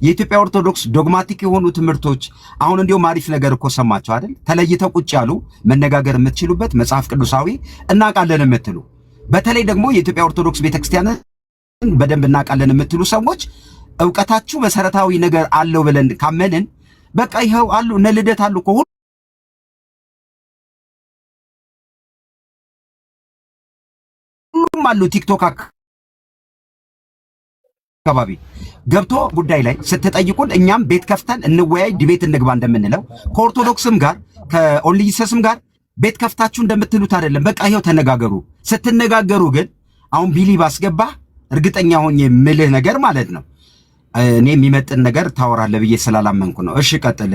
የኢትዮጵያ ኦርቶዶክስ ዶግማቲክ የሆኑ ትምህርቶች አሁን እንዲያው ማሪፍ ነገር እኮ ሰማችሁ አይደል? ተለይተው ቁጭ ያሉ መነጋገር የምትችሉበት መጽሐፍ ቅዱሳዊ እናውቃለን የምትሉ በተለይ ደግሞ የኢትዮጵያ ኦርቶዶክስ ቤተክርስቲያን በደንብ እናውቃለን የምትሉ ሰዎች ዕውቀታችሁ መሰረታዊ ነገር አለው ብለን ካመንን በቃ ይኸው አሉ እነ ልደት አሉ እኮ ሁሉም አሉ ቲክቶክ አካባቢ ገብቶ ጉዳይ ላይ ስትጠይቁን እኛም ቤት ከፍተን እንወያይ ዲቤት እንግባ እንደምንለው ከኦርቶዶክስም ጋር ከኦንሊ ጂሰስም ጋር ቤት ከፍታችሁ እንደምትሉት አይደለም። በቃ ይሄው ተነጋገሩ። ስትነጋገሩ ግን አሁን ቢሊ ባስገባ እርግጠኛ ሆኜ የምልህ ነገር ማለት ነው እኔ የሚመጥን ነገር ታወራለህ ብዬ ስላላመንኩ ነው። እሺ ቀጥል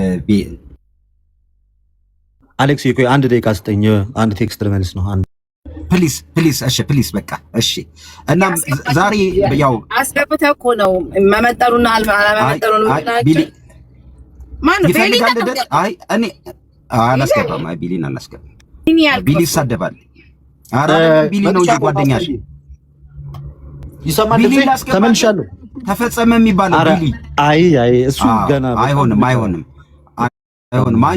አሌክስ። ይቆይ አንድ ደቂቃ ስጠኝ። አንድ ቴክስት ልመልስ ነው። አንድ ፕሊዝ ፕሊዝ። እሺ ፕሊዝ በቃ እሺ። እና ዛሬ ያው አስገብተህ እኮ ነው መመጠኑና አለመመጠኑን ቢሊ ማን ቢሊ ልደት አይ እኔ አላስገባም። አይ ቢሊን አላስገባም። ቢሊ ይሳደባል። ኧረ ቢሊ ነው እንጂ ጓደኛሽ ይሰማል። ተመልሻለሁ። ተፈጸመ የሚባለው ቢሊ አይ እሱ ገና አይሆንም።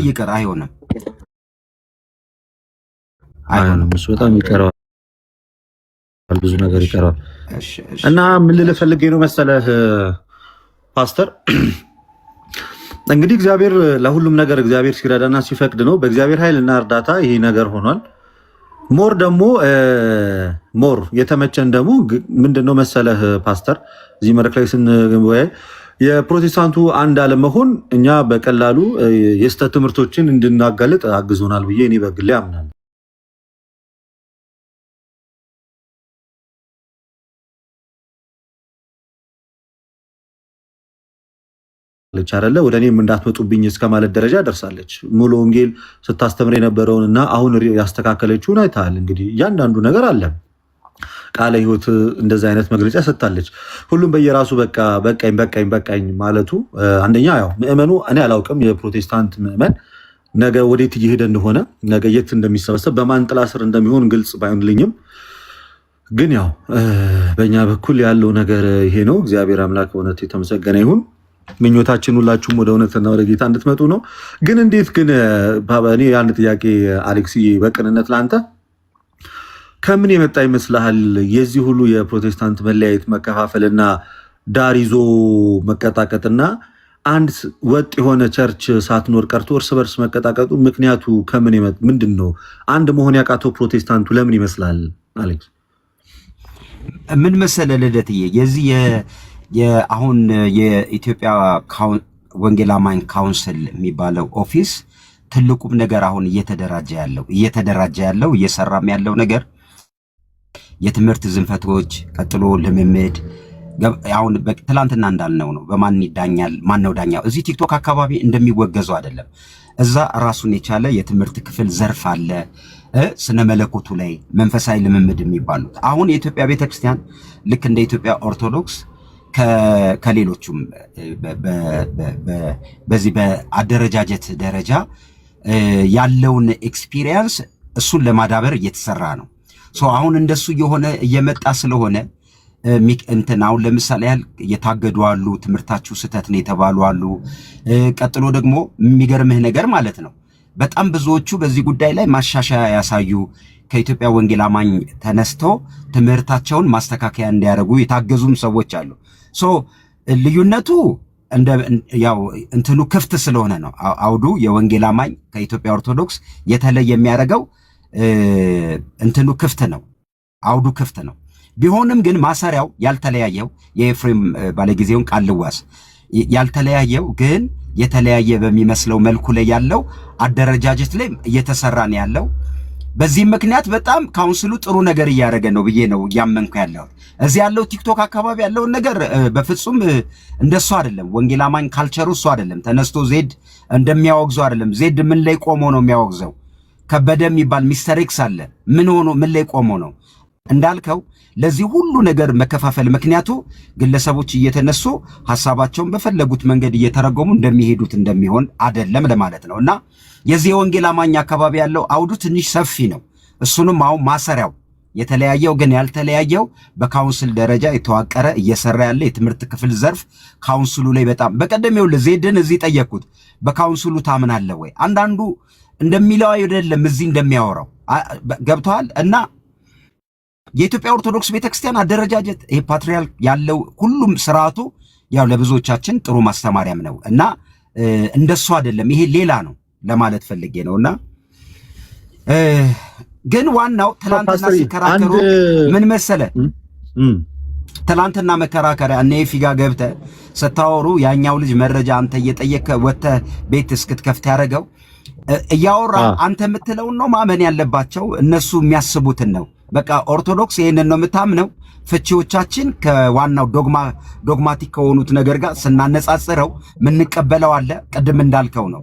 ይቅር አይሆንም። እሱ በጣም ይቀረዋል፣ ብዙ ነገር ይቀረዋል። እና ምን ልልህ ፈልጌ ነው መሰለህ ፓስተር፣ እንግዲህ እግዚአብሔር ለሁሉም ነገር እግዚአብሔር ሲረዳና ሲፈቅድ ነው። በእግዚአብሔር ኃይልና እርዳታ ይሄ ነገር ሆኗል። ሞር የተመቸን ደግሞ ምንድነው መሰለህ ፓስተር፣ እዚህ መድረክ ላይ ስንወያይ የፕሮቴስታንቱ አንድ አለመሆን እኛ በቀላሉ የስተት ትምህርቶችን እንድናጋልጥ አግዞናል ብዬ እኔ በግሌ አምናለሁ። ለቻረለ ወደ እኔም እንዳትመጡብኝ እስከ ማለት ደረጃ ደርሳለች። ሙሉ ወንጌል ስታስተምር የነበረውንና አሁን ያስተካከለችውን አይተሃል። እንግዲህ እያንዳንዱ ነገር አለ። ቃለ ሕይወት እንደዛ አይነት መግለጫ ሰጥታለች። ሁሉም በየራሱ በቃኝ ማለቱ አንደኛ ያው ምዕመኑ እኔ አላውቅም፣ የፕሮቴስታንት ምዕመን ነገ ወዴት እየሄደ እንደሆነ ነገ የት እንደሚሰበሰብ በማን ጥላ ስር እንደሚሆን ግልጽ ባይሆንልኝም ግን ያው በእኛ በኩል ያለው ነገር ይሄ ነው። እግዚአብሔር አምላክ እውነት የተመሰገነ ይሁን። ምኞታችን ሁላችሁም ወደ እውነትና ወደ ጌታ እንድትመጡ ነው። ግን እንዴት ግን እኔ አንድ ጥያቄ አሌክሲ፣ በቅንነት ለአንተ ከምን የመጣ ይመስልሃል የዚህ ሁሉ የፕሮቴስታንት መለያየት፣ መከፋፈልና ዳር ይዞ መቀጣቀጥና አንድ ወጥ የሆነ ቸርች ሳትኖር ቀርቶ እርስ በርስ መቀጣቀጡ ምክንያቱ ከምን ምንድን ነው? አንድ መሆን ያቃተው ፕሮቴስታንቱ ለምን ይመስላል አሌክስ? ምን መሰለህ ልደትዬ፣ የዚህ አሁን የኢትዮጵያ ወንጌል አማኝ ካውንስል የሚባለው ኦፊስ ትልቁም ነገር አሁን እየተደራጀ ያለው እየሰራም ያለው ነገር የትምህርት ዝንፈቶች፣ ቀጥሎ ልምምድ፣ አሁን ትላንትና እንዳልነው ነው። በማን ይዳኛል ማን ነው ዳኛው? እዚህ ቲክቶክ አካባቢ እንደሚወገዘው አይደለም። እዛ ራሱን የቻለ የትምህርት ክፍል ዘርፍ አለ። ስነ መለኮቱ ላይ መንፈሳዊ ልምምድ የሚባሉት አሁን የኢትዮጵያ ቤተክርስቲያን ልክ እንደ ኢትዮጵያ ኦርቶዶክስ ከሌሎቹም በዚህ በአደረጃጀት ደረጃ ያለውን ኤክስፒሪየንስ እሱን ለማዳበር እየተሰራ ነው። አሁን እንደሱ የሆነ እየመጣ ስለሆነ አሁን ለምሳሌ ያህል የታገዱ አሉ፣ ትምህርታችሁ ስህተት ነው የተባሉ አሉ። ቀጥሎ ደግሞ የሚገርምህ ነገር ማለት ነው በጣም ብዙዎቹ በዚህ ጉዳይ ላይ ማሻሻያ ያሳዩ ከኢትዮጵያ ወንጌል አማኝ ተነስተው ትምህርታቸውን ማስተካከያ እንዲያደርጉ የታገዙም ሰዎች አሉ። ልዩነቱ ያው እንትኑ ክፍት ስለሆነ ነው። አውዱ የወንጌል አማኝ ከኢትዮጵያ ኦርቶዶክስ የተለየ የሚያደርገው እንትኑ ክፍት ነው፣ አውዱ ክፍት ነው። ቢሆንም ግን ማሰሪያው ያልተለያየው የኤፍሬም ባለጊዜውን ቃል ልዋስ ያልተለያየው ግን የተለያየ በሚመስለው መልኩ ላይ ያለው አደረጃጀት ላይ እየተሰራ ነው ያለው። በዚህ ምክንያት በጣም ካውንስሉ ጥሩ ነገር እያደረገ ነው ብዬ ነው ያመንኩ ያለው። እዚህ ያለው ቲክቶክ አካባቢ ያለውን ነገር በፍጹም እንደሱ አይደለም። ወንጌል አማኝ ካልቸሩ እሱ አይደለም። ተነስቶ ዜድ እንደሚያወግዘው አይደለም። ዜድ ምን ላይ ቆሞ ነው የሚያወግዘው? ከበደ የሚባል ሚስተር ኤክስ አለ። ምን ላይ ቆሞ ነው እንዳልከው ለዚህ ሁሉ ነገር መከፋፈል ምክንያቱ ግለሰቦች እየተነሱ ሐሳባቸውን በፈለጉት መንገድ እየተረጎሙ እንደሚሄዱት እንደሚሆን አይደለም ለማለት ነው። እና የዚህ የወንጌል አማኝ አካባቢ ያለው አውዱ ትንሽ ሰፊ ነው። እሱንም አሁን ማሰሪያው የተለያየው ግን ያልተለያየው በካውንስል ደረጃ የተዋቀረ እየሰራ ያለ የትምህርት ክፍል ዘርፍ ካውንስሉ ላይ በጣም በቀደም ይኸውልህ ዜድን እዚህ ጠየቅኩት። በካውንስሉ ታምናለህ ወይ? አንዳንዱ እንደሚለው አይደለም እዚህ እንደሚያወራው ገብተዋል። እና የኢትዮጵያ ኦርቶዶክስ ቤተክርስቲያን አደረጃጀት ይሄ ፓትሪያርክ ያለው ሁሉም ስርዓቱ ያው ለብዙዎቻችን ጥሩ ማስተማሪያም ነው እና እንደሱ አይደለም፣ ይሄ ሌላ ነው ለማለት ፈልጌ ነውና ግን ዋናው ትላንትና ሲከራከሩ ምን መሰለ ትላንትና መከራከሪያ እኔ ፊጋ ገብተህ ስታወሩ ያኛው ልጅ መረጃ አንተ እየጠየከ ወጥተህ ቤት እስክትከፍት ያደረገው እያወራ አንተ የምትለውን ነው ማመን ያለባቸው፣ እነሱ የሚያስቡትን ነው። በቃ ኦርቶዶክስ ይሄንን ነው የምታምነው። ፍቺዎቻችን ከዋናው ዶግማቲክ ከሆኑት ነገር ጋር ስናነጻጽረው ምንቀበለው አለ። ቅድም እንዳልከው ነው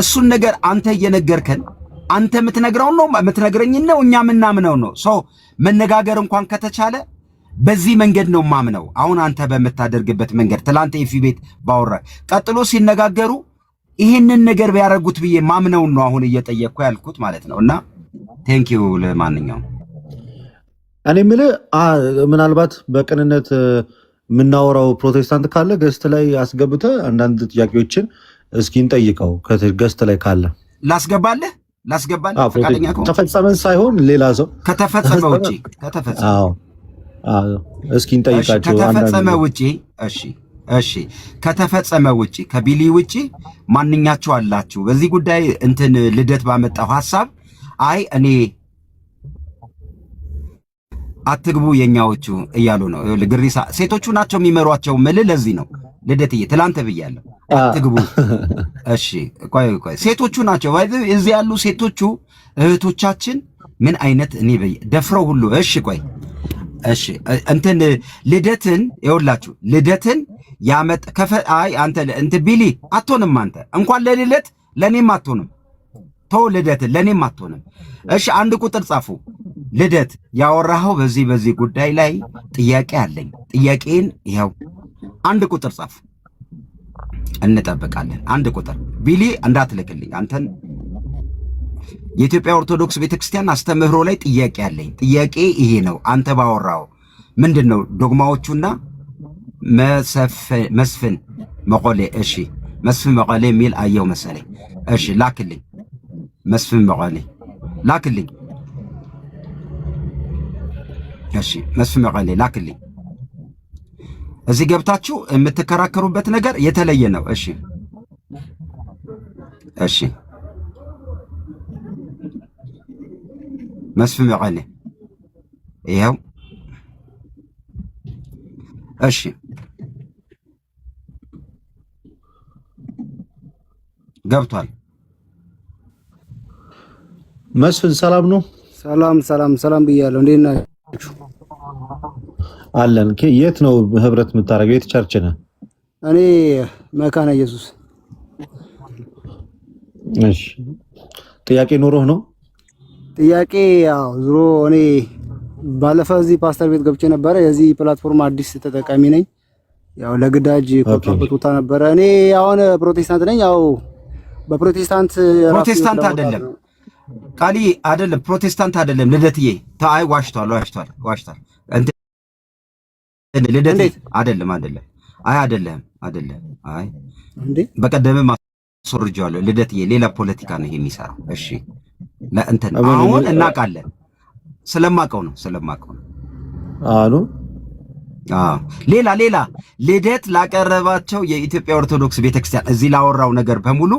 እሱን ነገር አንተ እየነገርከን አንተ የምትነግረው ነው የምትነግረኝ ነው እኛ ምናምነው ነው። ሶ መነጋገር እንኳን ከተቻለ በዚህ መንገድ ነው ማምነው። አሁን አንተ በምታደርግበት መንገድ ትላንት ኤፊ ቤት ባወራ ቀጥሎ ሲነጋገሩ ይሄንን ነገር ቢያረጉት ብዬ ማምነው ነው አሁን እየጠየቅኩ ያልኩት ማለት ነው። እና ቴንክ ዩ ለማንኛውም እኔ የምልህ ምናልባት በቅንነት የምናወራው ፕሮቴስታንት ካለ ገስት ላይ አስገብተህ አንዳንድ ጥያቄዎችን እስኪ እንጠይቀው። ገስት ላይ ካለ ላስገባለህ ፈቃደኛ ከሆነ ተፈጸመን ሳይሆን ሌላ ሰው ከተፈጸመ ውጪ እስኪ እንጠይቃቸው። ከተፈጸመ ውጪ እሺ ከተፈጸመ ውጪ ከቢሊ ውጪ ማንኛችሁ አላችሁ በዚህ ጉዳይ እንትን ልደት ባመጣው ሐሳብ አይ እኔ አትግቡ የኛዎቹ እያሉ ነው። ለግሪሳ ሴቶቹ ናቸው የሚመሯቸው። ለዚህ ነው ልደትዬ ትላንት ብያለሁ አትግቡ። እሺ ቆይ ሴቶቹ ናቸው እዚህ ያሉ ሴቶቹ እህቶቻችን ምን አይነት እኔ ደፍረው ሁሉ እሺ እንትን ልደትን ይኸውላችሁ ልደትን ያመጣ አይ አንተ እንትን ቢሊ አትሆንም አንተ እንኳን ለልደት ለኔም አትሆንም። ተው ልደትን ለኔም አትሆንም። እሺ አንድ ቁጥር ጻፉ። ልደት ያወራኸው በዚህ ጉዳይ ላይ ጥያቄ አለኝ። ጥያቄን ይኸው አንድ ቁጥር ጻፉ። እንጠብቃለን። አንድ ቁጥር ቢሊ እንዳትልክልኝ አንተን። የኢትዮጵያ ኦርቶዶክስ ቤተክርስቲያን አስተምህሮ ላይ ጥያቄ አለኝ። ጥያቄ ይሄ ነው። አንተ ባወራው ምንድነው ዶግማዎቹና መስፍን መቆሌ። እሺ መስፍን መቆሌ የሚል አየው መሰለኝ። እሺ ላክልኝ። መስፍን መቆሌ ላክልኝ። እሺ መስፍን መቆሌ ላክልኝ። እዚህ ገብታችሁ የምትከራከሩበት ነገር የተለየ ነው። እሺ መስፍን መቆሌ ይኸው። እሺ ገብቷል። መስፍን ሰላም ነው? ሰላም ብያለሁ። እንዴት ናችሁ? አለን። የት ነው ህብረት የምታደርገው? የት ቸርች ነህ? እኔ መካነ ኢየሱስ። እሺ ጥያቄ ኖሮህ ነው? ጥያቄ ያው ዞሮ እኔ ባለፈው እዚህ ፓስተር ቤት ገብቼ ነበረ። የዚህ ፕላትፎርም አዲስ ተጠቃሚ ነኝ። ያው ለግዳጅ ኮንታክት ቦታ ነበረ። እኔ አሁን ፕሮቴስታንት ነኝ። ያው በፕሮቴስታንት አይደለም ቃሊ አይደለም ፕሮቴስታንት አይደለም ልደትዬ። ታይ ዋሽቷል። ልደት አይደለም አይ አይደለም አይ እንዴ በቀደም አስወርጃለሁ ልደትዬ። ሌላ ፖለቲካ ነው ይሄ የሚሰራው። እሺ ለእንትን አሁን እናውቃለን። ስለማቀው ነው አሉ። ሌላ ልደት ላቀረባቸው የኢትዮጵያ ኦርቶዶክስ ቤተክርስቲያን እዚህ ላወራው ነገር በሙሉ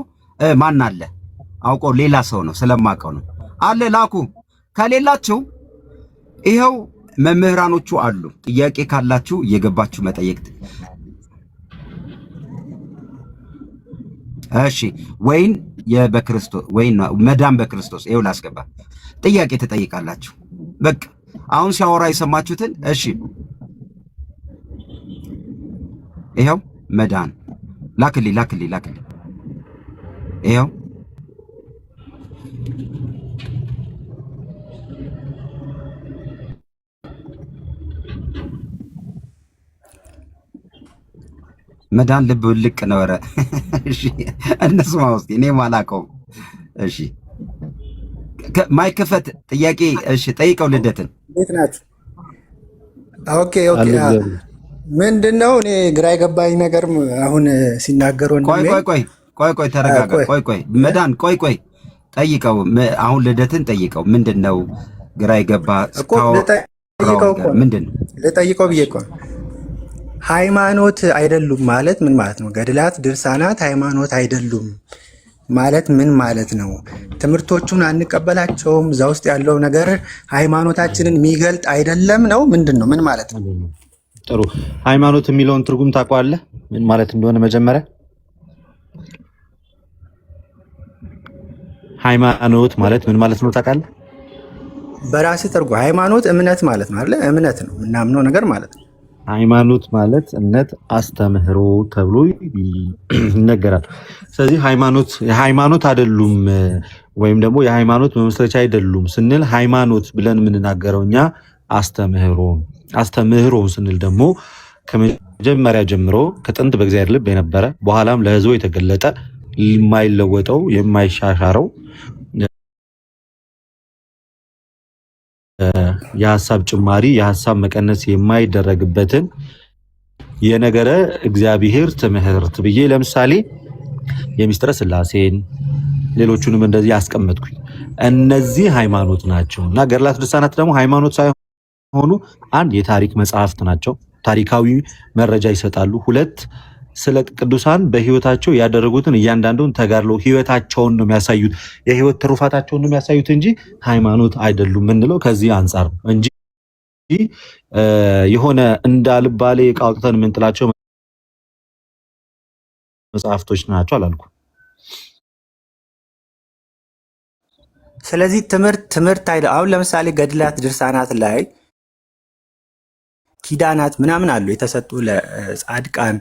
ማን አለ አውቆ ሌላ ሰው ነው። ስለማቀው ነው አለ ላኩ። ከሌላችሁ ይኸው መምህራኖቹ አሉ። ጥያቄ ካላችሁ እየገባችሁ መጠየቅ። እሺ ወይን በክርስቶስ ወይን መዳን በክርስቶስ ይኸው ላስገባ። ጥያቄ ትጠይቃላችሁ። በቃ አሁን ሲያወራ የሰማችሁትን። እሺ ይኸው መዳን ላክልኝ። ይኸው መዳን ልብ ልቅ ነው። ኧረ እሺ እነሱ ማውስቲ እኔ ማላቀው። እሺ ማይከፈት ጥያቄ። እሺ ጠይቀው ልደትን እንዴት ናችሁ? ኦኬ ምንድነው እኔ ግራ የገባኝ ነገር አሁን ሲናገር ወንድሜ ቆይ ተረጋጋ። ቆይ መዳን ቆይ ጠይቀው። አሁን ልደትን ጠይቀው። ምንድነው ግራ የገባ ምንድነው? ልጠይቀው ብዬ እኮ ሃይማኖት አይደሉም ማለት ምን ማለት ነው? ገድላት ድርሳናት ሃይማኖት አይደሉም ማለት ምን ማለት ነው? ትምህርቶቹን አንቀበላቸውም፣ እዛ ውስጥ ያለው ነገር ሃይማኖታችንን የሚገልጥ አይደለም ነው? ምንድን ነው? ምን ማለት ነው? ጥሩ። ሃይማኖት የሚለውን ትርጉም ታውቀዋለህ? ምን ማለት እንደሆነ መጀመሪያ ሃይማኖት ማለት ምን ማለት ነው ታውቃለህ? በራስህ ትርጉም። ሃይማኖት እምነት ማለት ነው አይደል? እምነት ነው የምናምነው ነገር ማለት ነው። ሃይማኖት ማለት እምነት፣ አስተምህሮ ተብሎ ይነገራል። ስለዚህ ሃይማኖት አይደሉም ወይም ደግሞ የሃይማኖት መመስረቻ አይደሉም ስንል ሃይማኖት ብለን የምንናገረው እኛ አስተምህሮ ስንል ደግሞ ከመጀመሪያ ጀምሮ ከጥንት በእግዚአብሔር ልብ የነበረ በኋላም ለሕዝቡ የተገለጠ የማይለወጠው የማይሻሻረው የሐሳብ ጭማሪ የሐሳብ መቀነስ የማይደረግበትን የነገረ እግዚአብሔር ትምህርት ብዬ ለምሳሌ የሚስጥረ ሥላሴን ሌሎቹንም እንደዚህ ያስቀመጥኩኝ እነዚህ ሃይማኖት ናቸው። እና ገድላት ድርሳናት ደግሞ ሃይማኖት ሳይሆኑ አንድ የታሪክ መጽሐፍት ናቸው። ታሪካዊ መረጃ ይሰጣሉ። ሁለት ስለ ቅዱሳን በህይወታቸው ያደረጉትን እያንዳንዱን ተጋድሎ ህይወታቸውን ነው የሚያሳዩት፣ የህይወት ትሩፋታቸውን ነው የሚያሳዩት እንጂ ሃይማኖት አይደሉም የምንለው ከዚህ አንጻር ነው እንጂ የሆነ እንዳልባሌ ዕቃ አውጥተን የምንጥላቸው መጽሐፍቶች ናቸው አላልኩም። ስለዚህ ትምህርት አይደል? አሁን ለምሳሌ ገድላት ድርሳናት ላይ ኪዳናት ምናምን አሉ የተሰጡ ለጻድቃን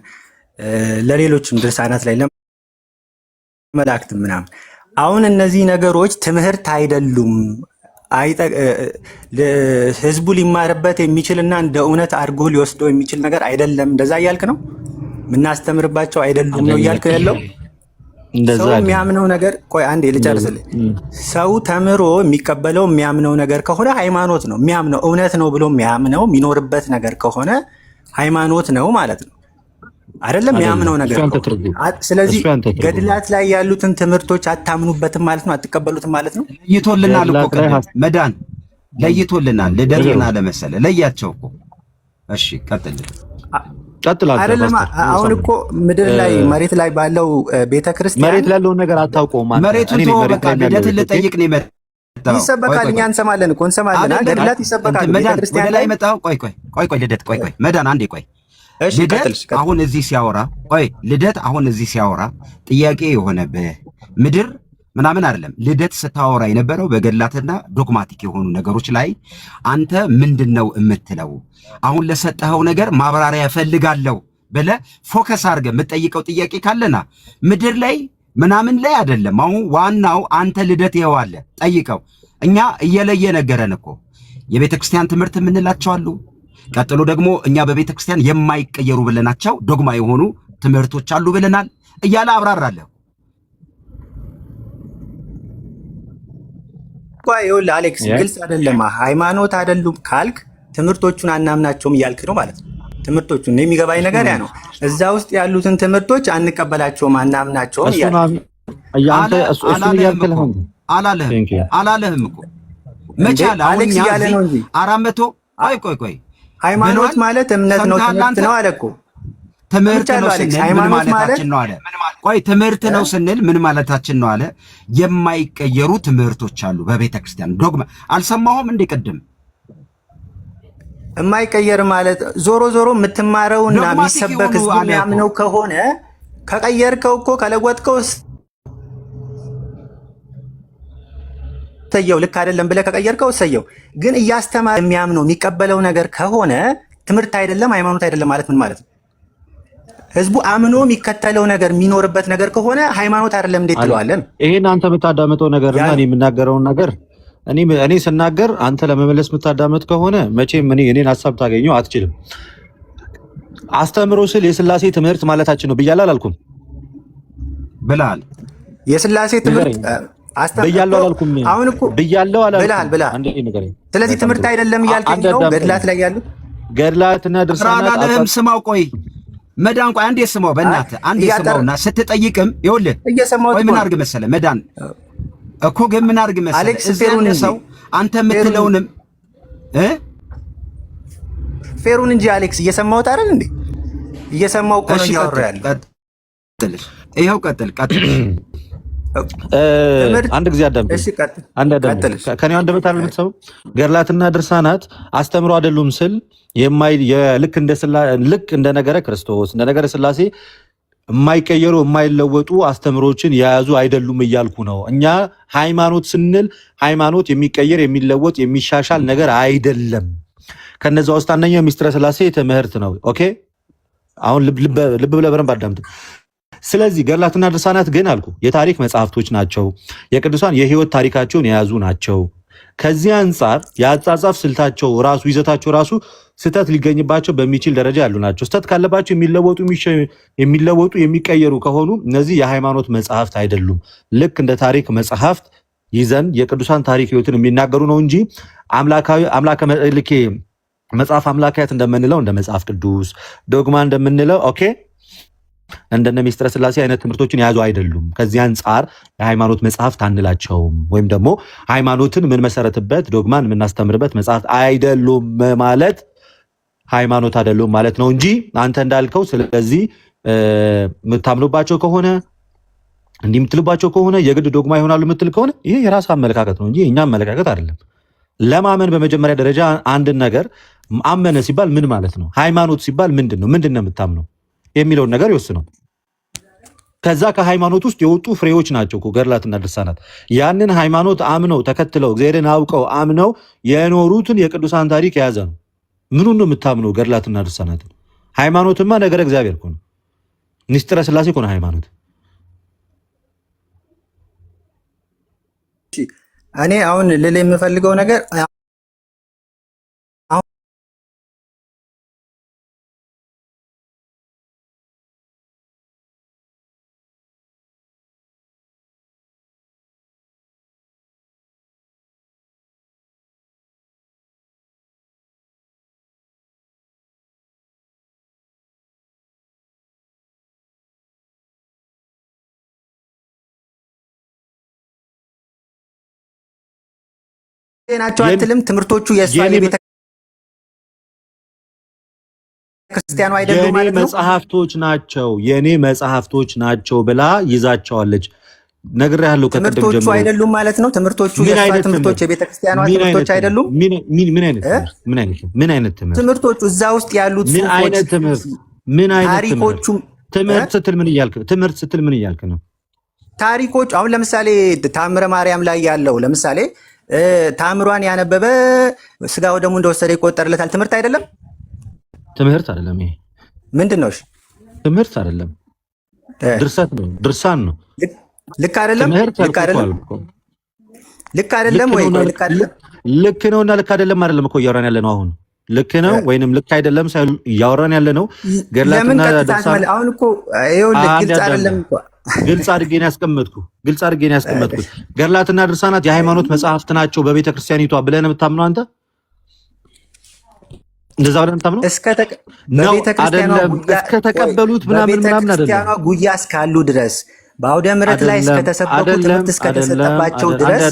ለሌሎችም ድርሳናት ላይ ለመላእክት ምናምን። አሁን እነዚህ ነገሮች ትምህርት አይደሉም፣ ህዝቡ ሊማርበት የሚችልና እንደ እውነት አድርጎ ሊወስደው የሚችል ነገር አይደለም። እንደዛ እያልክ ነው? የምናስተምርባቸው አይደሉም ነው እያልክ ያለው? ሰው የሚያምነው ነገር ቆይ አንዴ ልጨርስልህ። ሰው ተምሮ የሚቀበለው የሚያምነው ነገር ከሆነ ሃይማኖት ነው። የሚያምነው እውነት ነው ብሎ የሚያምነው የሚኖርበት ነገር ከሆነ ሃይማኖት ነው ማለት ነው አይደለም? የሚያምነው ነገር። ስለዚህ ገድላት ላይ ያሉትን ትምህርቶች አታምኑበትም ማለት ነው፣ አትቀበሉትም ማለት ነው። ለይቶልናል እኮ ቅድም መዳን ለይቶልናል። ልደትና ለመሰለ ለያቸው እኮ። እሺ ቀጥል አይደለም? አሁን እኮ ምድር ላይ መሬት ላይ ባለው ቤተክርስቲያን መሬት ላይ ያለውን ነገር አታውቀውም ማለት መሬቱን ተወው በቃ። ልደትን ልጠይቅ ነው የመጣው። ይሰበካል፣ እኛ እንሰማለን እኮ እንሰማለን። ገድላት ይሰበካል ቤተክርስቲያን ላይ መጣው። ቆይ ልደት ቆይ መዳን አንዴ ቆይ ልደት አሁን እዚህ ሲያወራ ጥያቄ የሆነብህ ምድር ምናምን አይደለም። ልደት ስታወራ የነበረው በገድላትና ዶግማቲክ የሆኑ ነገሮች ላይ አንተ ምንድነው የምትለው? አሁን ለሰጠኸው ነገር ማብራሪያ ፈልጋለሁ ብለህ ፎከስ አድርገህ የምትጠይቀው ጥያቄ ካለና ምድር ላይ ምናምን ላይ አይደለም። አሁን ዋናው አንተ ልደት ይኸዋለህ ጠይቀው። እኛ እየለየ ነገረን እኮ የቤተ ክርስቲያን ትምህርት የምንላቸው አሉ። ቀጥሎ ደግሞ እኛ በቤተ ክርስቲያን የማይቀየሩ ብለናቸው ዶግማ የሆኑ ትምህርቶች አሉ ብለናል እያለ አብራራለሁ። ይኸውልህ አሌክስ ግልጽ አይደለም። ሃይማኖት አይደሉም ካልክ ትምህርቶቹን አናምናቸውም እያልክ ነው ማለት ነው። ትምህርቶቹን የሚገባኝ ነገር ያ ነው። እዛ ውስጥ ያሉትን ትምህርቶች አንቀበላቸውም አናምናቸውም አላለህም እኮ መቻል አሌክስ እያለ ነው እንጂ 400 ቆይ ሃይማኖት ማለት እምነት ነው፣ ትምህርት ነው አለ እኮ። ትምህርት ነው ስንል ምን ማለታችን ነው አለ? ቆይ ትምህርት ነው ስንል ምን ማለታችን ነው አለ? የማይቀየሩ ትምህርቶች አሉ በቤተ ክርስቲያን ዶግማ። አልሰማሁም እንዴ ቅድም? የማይቀየር ማለት ዞሮ የምትማረውና የሚሰበክ ህዝቡ የሚያምነው ከሆነ ከቀየርከው እኮ ከለወጥከው ሰየው ልክ አይደለም ብለህ ከቀየርከው ሰየው። ግን እያስተማረ የሚያምነው የሚቀበለው ነገር ከሆነ ትምህርት አይደለም ሃይማኖት አይደለም ማለት ምን ማለት ነው? ህዝቡ አምኖ የሚከተለው ነገር የሚኖርበት ነገር ከሆነ ሃይማኖት አይደለም እንዴት ትለዋለን? ይሄን አንተ የምታዳምጠው ነገርና እኔ የምናገረውን ነገር እኔ ስናገር አንተ ለመመለስ የምታዳምጥ ከሆነ መቼም እኔን ሀሳብ ታገኘው አትችልም። አስተምሮ ስል የሥላሴ ትምህርት ማለታችን ነው ብያለሁ አላልኩም? ብለሃል። የሥላሴ ትምህርት ብያለሁ አላልኩም? አሁን እኮ ብያለሁ አላልኩም? ብለሃል። ስለዚህ ትምህርት አይደለም እያልከኝ ነው? ገድላት ላይ ያሉት ገድላትና ድርሳናት አለም ስማው። ቆይ መዳን ቆይ አንዴ ስማው፣ በእናትህ አንዴ ስማውና ስትጠይቅም ይኸውልህ ቆይ ምን አድርግ መሰለህ መዳን እኮ ግን ምን አድርግ መሰለህ አሌክስ ፌሩን ሰው አንተ የምትለውንም ፌሩን እንጂ አሌክስ እየሰማሁት አይደል እንዴ? እየሰማሁ እኮ ነው እያወራሁ ያለው። ይኸው ቀጥል። አንድ ጊዜ አዳምጥ። ከኔ አንደበት አይደል የምትሰማው? ገድላትና ድርሳናት አስተምሮ አይደሉም ስል ልክ እንደ ነገረ ክርስቶስ እንደ ነገረ ሥላሴ የማይቀየሩ የማይለወጡ አስተምሮችን የያዙ አይደሉም እያልኩ ነው። እኛ ሃይማኖት ስንል ሃይማኖት የሚቀየር የሚለወጥ የሚሻሻል ነገር አይደለም። ከነዛ ውስጥ አንደኛው ሚስጥረ ሥላሴ ትምህርት ነው። ኦኬ አሁን ልብ ብለህ በደንብ አዳምጥ። ስለዚህ ገድላትና ድርሳናት ግን አልኩ የታሪክ መጽሐፍቶች ናቸው። የቅዱሳን የህይወት ታሪካቸውን የያዙ ናቸው። ከዚህ አንጻር የአጻጻፍ ስልታቸው ራሱ ይዘታቸው ራሱ ስተት ሊገኝባቸው በሚችል ደረጃ ያሉ ናቸው። ስተት ካለባቸው የሚለወጡ የሚቀየሩ ከሆኑ እነዚህ የሃይማኖት መጽሐፍት አይደሉም። ልክ እንደ ታሪክ መጽሐፍት ይዘን የቅዱሳን ታሪክ ህይወትን የሚናገሩ ነው እንጂ አምላከ መልኬ መጽሐፍ አምላካያት እንደምንለው እንደ መጽሐፍ ቅዱስ ዶግማ እንደምንለው ኦኬ እንደነ ሚስጥረ ሥላሴ አይነት ትምህርቶችን የያዙ አይደሉም። ከዚህ አንጻር የሃይማኖት መጽሐፍት አንላቸውም። ወይም ደግሞ ሃይማኖትን የምንመሰረትበት ዶግማን የምናስተምርበት መጽሐፍት አይደሉም ማለት ሃይማኖት አይደሉም ማለት ነው እንጂ አንተ እንዳልከው ስለዚህ የምታምኑባቸው ከሆነ እንዲህ የምትልባቸው ከሆነ የግድ ዶግማ ይሆናሉ የምትል ከሆነ ይሄ የራስ አመለካከት ነው እንጂ የኛ አመለካከት አይደለም። ለማመን በመጀመሪያ ደረጃ አንድን ነገር አመነ ሲባል ምን ማለት ነው? ሃይማኖት ሲባል ምንድን ነው የምታምነው የሚለውን ነገር ይወስነው። ከዛ ከሃይማኖት ውስጥ የወጡ ፍሬዎች ናቸው እኮ ገድላትና ድርሳናት። ያንን ሃይማኖት አምነው ተከትለው እግዚአብሔርን አውቀው አምነው የኖሩትን የቅዱሳን ታሪክ የያዘ ነው። ምኑን ነው የምታምነው? ገድላትና ድርሳናት። ሃይማኖትማ ነገረ እግዚአብሔር እኮ ነው። ሚስጥረ ሥላሴ እኮ ነው ሃይማኖት። እኔ አሁን ልል የምፈልገው ነገር ናቸው አትልም? ትምህርቶቹ የእሷ የቤተ ክርስቲያኑ አይደሉም ማለት ነው። የኔ መጽሐፍቶች ናቸው ብላ ይዛቸዋለች። ነግሬሃለሁ ከቀደም ጀምሮ ትምህርቶቹ አይደሉም ማለት ነው። ትምህርቶቹ የእሷ ትምህርቶች የቤተ ክርስቲያኑ ትምህርቶች አይደሉም። ምን አይነት ትምህርቶቹ እዛ ውስጥ ያሉት ታሪኮቹ ትምህርት ስትል ምን እያልክ ነው? ታሪኮች አሁን ለምሳሌ ታምረ ማርያም ላይ ያለው ለምሳሌ ታምሯን ያነበበ ስጋው ደሙ እንደወሰደ ይቆጠርለታል። ትምህርት አይደለም። ይሄ ምንድን ነው? ትምህርት አይደለም፣ ድርሰት ነው፣ ድርሳን ነው። ልክ አይደለም። ወይ ልክ አይደለም። ልክ ነውና ልክ አይደለም እኮ እያወራን ያለ ነው አሁን። ልክ ነው ወይንም ልክ አይደለም ሳይሉ እያወራን ያለ ነው። ገድላትና ድርሳን አሁን እኮ ይኸውልህ ግልጽ አይደለም እኮ ግልጽ አድርጌ ነው ያስቀመጥኩት። ገድላትና ድርሳናት የሃይማኖት መጽሐፍት ናቸው በቤተ ክርስቲያኒቷ ብለህ ነው የምታምነው አንተ? እንደዛ ብለህ ነው የምታምነው? እስከ ተቀበሉት ምናምን አይደለም። ጉያ እስካሉ ድረስ በአውደ ምሕረት ላይ እስከተሰበኩ ትምህርት እስከተሰጠባቸው ድረስ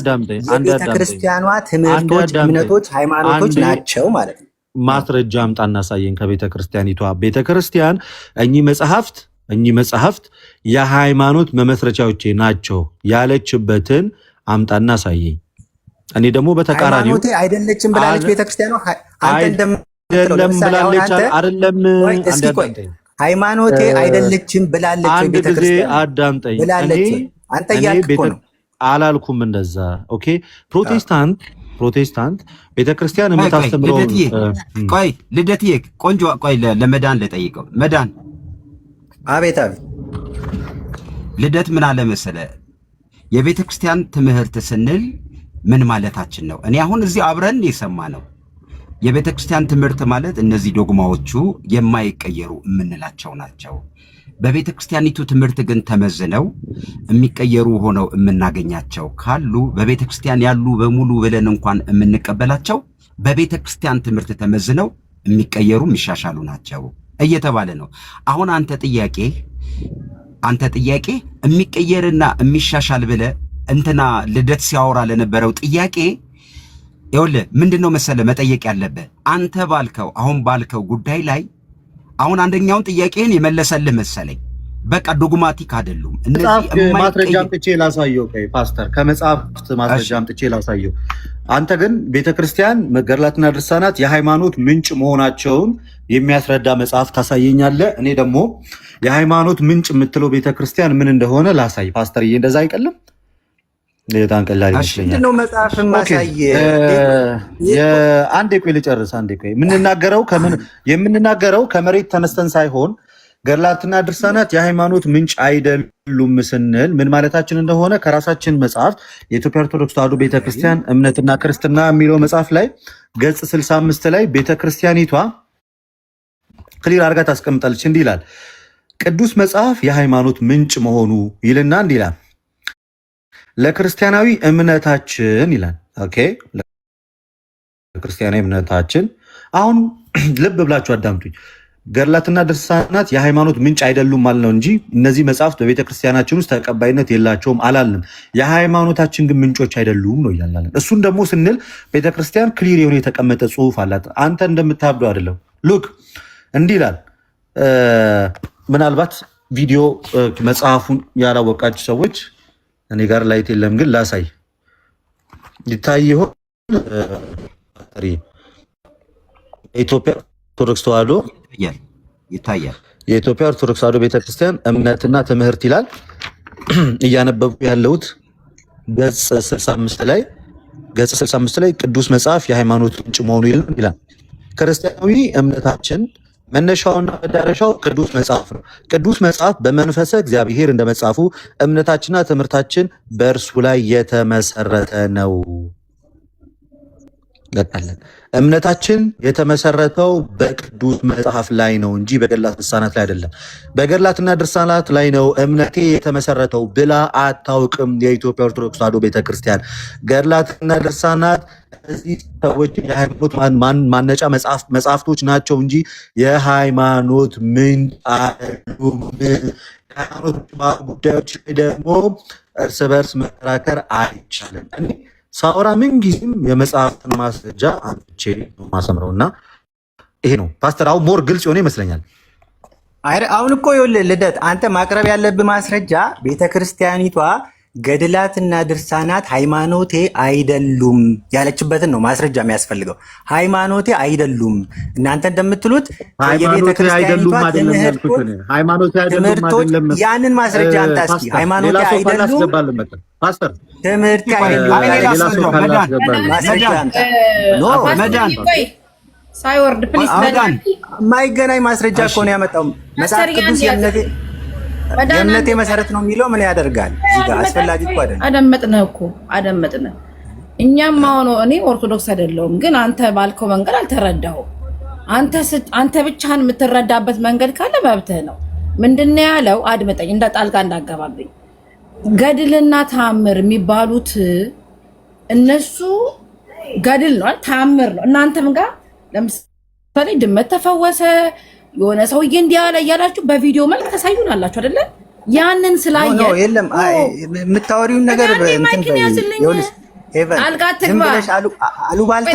የቤተ ክርስቲያኗ ትምህርቶች፣ እምነቶች፣ ሃይማኖቶች ናቸው ማለት ነው። ማስረጃ አምጣና አሳየን ከቤተ ክርስቲያኒቷ። ቤተ ክርስቲያን እኚህ መጽሐፍት የሃይማኖት መመስረቻዎቼ ናቸው ያለችበትን አምጣና አሳየኝ። እኔ ደግሞ በተቃራኒው ሃይማኖቴ አይደለችም ብላለች ቤተክርስቲያኗ። አንተ እንደምትለም ብላለች አይደለም? ሃይማኖቴ አይደለችም ብላለች ቤተክርስቲያኗ። አዳምጠኝ። አንተ እያልክ እኮ ነው። አላልኩም እንደዛ። ኦኬ ፕሮቴስታንት ቤተክርስቲያን የምታስተምረው ልደትዬ ቆንጆ ለመዳን ልጠይቀው። መዳን አቤት ልደት ምን አለ መሰለ፣ የቤተ ክርስቲያን ትምህርት ስንል ምን ማለታችን ነው? እኔ አሁን እዚህ አብረን የሰማ ነው የቤተ ክርስቲያን ትምህርት ማለት እነዚህ ዶግማዎቹ የማይቀየሩ የምንላቸው ናቸው። በቤተ ክርስቲያኒቱ ትምህርት ግን ተመዝነው የሚቀየሩ ሆነው የምናገኛቸው ካሉ በቤተ ክርስቲያን ያሉ በሙሉ ብለን እንኳን የምንቀበላቸው በቤተ ክርስቲያን ትምህርት ተመዝነው የሚቀየሩ የሚሻሻሉ ናቸው እየተባለ ነው። አሁን አንተ ጥያቄ የሚቀየርና የሚሻሻል ብለ እንትና ልደት ሲያወራ ለነበረው ጥያቄ ይኸውልህ ምንድነው መሰለህ መጠየቅ ያለብህ አንተ አሁን ባልከው ጉዳይ ላይ አሁን አንደኛውን ጥያቄን የመለሰልህ መሰለኝ። በቃ ዶግማቲክ አይደሉም እነዚህ ማስረጃ አምጥቼ ላሳየው። ፓስተር ከመጽሐፍት ማስረጃ አምጥቼ ላሳየው። አንተ ግን ቤተክርስቲያን ገድላትና ድርሳናት የሃይማኖት ምንጭ መሆናቸውን የሚያስረዳ መጽሐፍ ታሳየኛለህ። እኔ ደግሞ የሃይማኖት ምንጭ የምትለው ቤተክርስቲያን ምን እንደሆነ ላሳይ። ፓስተርዬ እንደዛ አይቀልም? በጣም ቀላል ይመስለኛል። ነው መጽሐፍ ማሳየ አንዴ ቆይ ልጨርስ። አንዴ ቆይ የምንናገረው ከመሬት ተነስተን ሳይሆን ገድላትና ድርሳናት የሃይማኖት ምንጭ አይደሉም ስንል ምን ማለታችን እንደሆነ ከራሳችን መጽሐፍ የኢትዮጵያ ኦርቶዶክስ ተዋሕዶ ቤተክርስቲያን እምነትና ክርስትና የሚለው መጽሐፍ ላይ ገጽ 65 ላይ ቤተክርስቲያኒቷ ክሊር አድርጋ ታስቀምጣለች። እንዲህ ይላል፣ ቅዱስ መጽሐፍ የሃይማኖት ምንጭ መሆኑ ይልና እንዲህ ይላል፣ ለክርስቲያናዊ እምነታችን ይላል። ኦኬ፣ ለክርስቲያናዊ እምነታችን። አሁን ልብ ብላችሁ አዳምጡኝ። ገድላትና ድርሳናት የሃይማኖት ምንጭ አይደሉም ማለት ነው እንጂ እነዚህ መጽሐፍት በቤተ ክርስቲያናችን ውስጥ ተቀባይነት የላቸውም አላልንም። የሃይማኖታችን ግን ምንጮች አይደሉም ነው እያልን። እሱን ደግሞ ስንል ቤተክርስቲያን ክሊር የሆነ የተቀመጠ ጽሑፍ አላት። አንተ እንደምታብደው አይደለም። ሉክ እንዲህ ይላል። ምናልባት ቪዲዮ መጽሐፉን ያላወቃችሁ ሰዎች እኔ ጋር ላይት የለም ግን ላሳይ። ይታይ ይሆን? ኢትዮጵያ ኦርቶዶክስ ተዋሕዶ ይታያል። የኢትዮጵያ ኦርቶዶክስ ተዋሕዶ ቤተክርስቲያን እምነትና ትምህርት ይላል። እያነበብኩ ያለሁት ገጽ 65 ላይ ቅዱስ መጽሐፍ የሃይማኖት ምንጭ መሆኑ ይላል። ክርስቲያናዊ እምነታችን መነሻውና መዳረሻው ቅዱስ መጽሐፍ ነው። ቅዱስ መጽሐፍ በመንፈሰ እግዚአብሔር እንደመጻፉ እምነታችንና ትምህርታችን በእርሱ ላይ የተመሰረተ ነው። እምነታችን የተመሰረተው በቅዱስ መጽሐፍ ላይ ነው እንጂ በገድላት ድርሳናት ላይ አይደለም። በገድላትና ድርሳናት ላይ ነው እምነቴ የተመሰረተው ብላ አታውቅም የኢትዮጵያ ኦርቶዶክስ ተዋሕዶ ቤተክርስቲያን። ገድላትና ድርሳናት እዚህ ሰዎች የሃይማኖት ማነጫ መጽሐፍቶች ናቸው እንጂ የሃይማኖት ምንጭ አይደሉም። የሃይማኖት ጉዳዮች ደግሞ እርስ በርስ መከራከር አይቻልም። ሳወራ ምን ጊዜም የመጽሐፍትን ማስረጃ አንቼ ማሰምረው እና ይሄ ነው ፓስተር። አሁን ሞር ግልጽ የሆነ ይመስለኛል። አሁን እኮ ይኸውልህ ልደት፣ አንተ ማቅረብ ያለብህ ማስረጃ ቤተክርስቲያኒቷ ገድላትና ድርሳናት ሃይማኖቴ አይደሉም ያለችበትን ነው ማስረጃ የሚያስፈልገው። ሃይማኖቴ አይደሉም እናንተ እንደምትሉት የቤተክርስቲያኒቷ ትምህርቶች ያንን ማስረጃ አንተ እስኪ ሃይማኖቴ አይደሉም ትምህርት ሳይወርድ ፕሊስ የማይገናኝ ማስረጃ እኮ ነው ያመጣው። መጽሐፍ ቅዱስ የእምነቴ መሰረት ነው የሚለው ምን ያደርጋል? እዚህ ጋር አስፈላጊ እኮ አይደለም። አደመጥነህ። እኛም አሁን እኔ ኦርቶዶክስ አይደለሁም፣ ግን አንተ ባልከው መንገድ አልተረዳሁም። አንተ ብቻህን የምትረዳበት መንገድ ካለ መብትህ ነው። ምንድነው ያለው? አድምጠኝ፣ እንደ ጣልቃ እንዳገባብኝ። ገድልና ተአምር የሚባሉት እነሱ ገድል ነው፣ ተአምር ነው። እናንተም ጋር ለምሳሌ ድመት ተፈወሰ፣ የሆነ ሰውዬ እንዲህ ያለ እያላችሁ በቪዲዮ መልክ ታሳዩናላችሁ አይደለ? ያንን ስላየ የለም የምታወሪውን ነገር ማይክን ያዝልኝ፣ ጣልቃ ትግባ። አሉባልታ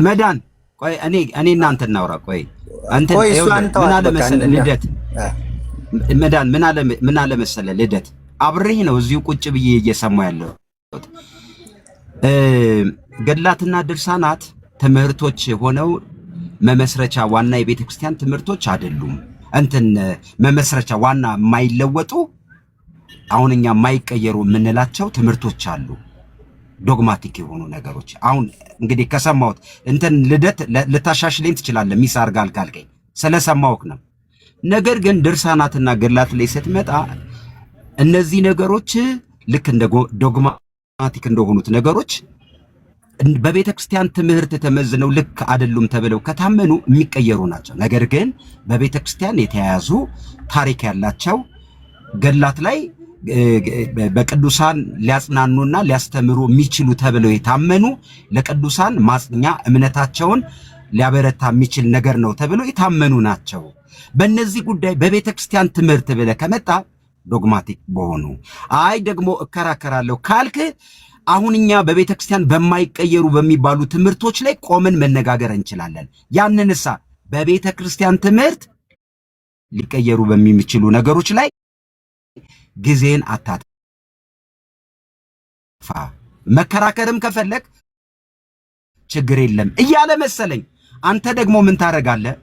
መዳን እኔ እናንተ እናውራ። ቆይ ምን አለ መሰለህ ልደት፣ መዳን ምን አለ መሰለህ ልደት፣ አብሬህ ነው እዚሁ ቁጭ ብዬ እየሰማ ያለው። ገድላትና ድርሳናት ትምህርቶች ሆነው መመስረቻ ዋና የቤተ ክርስቲያን ትምህርቶች አይደሉም። መመስረቻ ዋና የማይለወጡ አሁን እኛ የማይቀየሩ የምንላቸው ትምህርቶች አሉ፣ ዶግማቲክ የሆኑ ነገሮች። አሁን እንግዲህ ከሰማሁት ልደት ልታሻሽለኝ ትችላለህ፣ ሚስ አድርጋል ካልከኝ ስለሰማሁህ ነው። ነገር ግን ድርሳናትና ገድላት ላይ ስትመጣ እነዚህ ነገሮች ልክ እንደ ዶግማቲክ እንደሆኑት ነገሮች በቤተ ክርስቲያን ትምህርት ተመዝነው ልክ አይደሉም ተብለው ከታመኑ የሚቀየሩ ናቸው። ነገር ግን በቤተ ክርስቲያን የተያያዙ ታሪክ ያላቸው ገድላት ላይ በቅዱሳን ሊያጽናኑና ሊያስተምሩ የሚችሉ ተብለው የታመኑ ለቅዱሳን ማጽኛ እምነታቸውን ሊያበረታ የሚችል ነገር ነው ተብለው የታመኑ ናቸው። በእነዚህ ጉዳይ በቤተ ክርስቲያን ትምህርት ብለህ ከመጣ ዶግማቲክ በሆኑ አይ ደግሞ እከራከራለሁ ካልክ አሁን እኛ በቤተ ክርስቲያን በማይቀየሩ በሚባሉ ትምህርቶች ላይ ቆመን መነጋገር እንችላለን። ያንንሳ በቤተ ክርስቲያን ትምህርት ሊቀየሩ በሚችሉ ነገሮች ላይ ጊዜን አታጥፋ። መከራከርም ከፈለግ ችግር የለም እያለ መሰለኝ። አንተ ደግሞ ምን ታረጋለህ?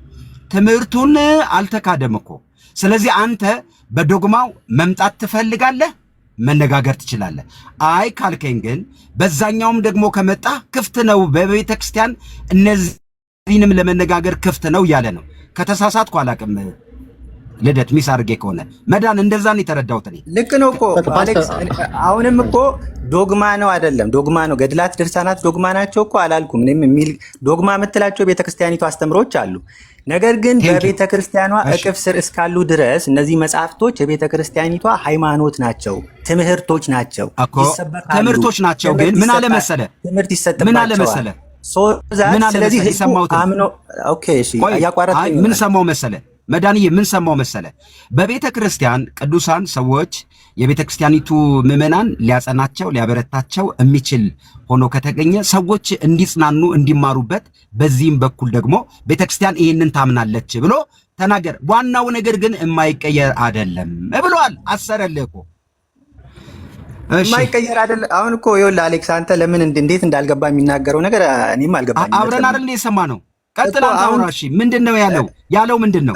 ትምህርቱን አልተካደም እኮ። ስለዚህ አንተ በዶግማው መምጣት ትፈልጋለህ፣ መነጋገር ትችላለህ። አይ ካልከኝ ግን በዛኛውም ደግሞ ከመጣ ክፍት ነው፣ በቤተ ክርስቲያን እነዚህንም ለመነጋገር ክፍት ነው እያለ ነው። ከተሳሳትኩ አላቅም። ልደት ሚስ አድርጌ ከሆነ መዳን እንደዛ ነው የተረዳሁት እኔ። ልክ ነው እኮ አሌክስ። አሁንም እኮ ዶግማ ነው አይደለም፣ ዶግማ ነው። ገድላት ድርሳናት ዶግማ ናቸው እኮ አላልኩም። እኔም የሚል ዶግማ የምትላቸው ቤተክርስቲያኒቱ አስተምሮች አሉ። ነገር ግን በቤተክርስቲያኗ እቅፍ ስር እስካሉ ድረስ እነዚህ መጽሐፍቶች የቤተክርስቲያኒቷ ሃይማኖት ናቸው፣ ትምህርቶች ናቸው፣ ይሰበካሉ። ትምህርቶች ናቸው። ግን ምን አለ መሰለ ትምህርት ይሰጥባቸዋል። ምን አለ መሰለ ስለዚህ ሰማሁት። ኦኬ እሺ፣ ያቋረጥኩኝ ምን ሰማው መሰለ መዳንዬ፣ ምን ሰማው መሰለ በቤተ ክርስቲያን ቅዱሳን ሰዎች የቤተ ክርስቲያኒቱ ምዕመናን ሊያጸናቸው ሊያበረታቸው የሚችል ሆኖ ከተገኘ ሰዎች እንዲጽናኑ እንዲማሩበት፣ በዚህም በኩል ደግሞ ቤተ ክርስቲያን ይህንን ታምናለች ብሎ ተናገር። ዋናው ነገር ግን የማይቀየር አይደለም ብሏል። አሰረልህ እኮ የማይቀየር አይደለም። አሁን እኮ ይኸውልህ አሌክስ፣ አንተ ለምን እንዴት እንዳልገባ የሚናገረው ነገር እኔም አልገባኝም። አብረን አይደል የሰማነው? ቀጥል አንተ አውራ። እሺ ምንድን ነው ያለው ምንድን ነው?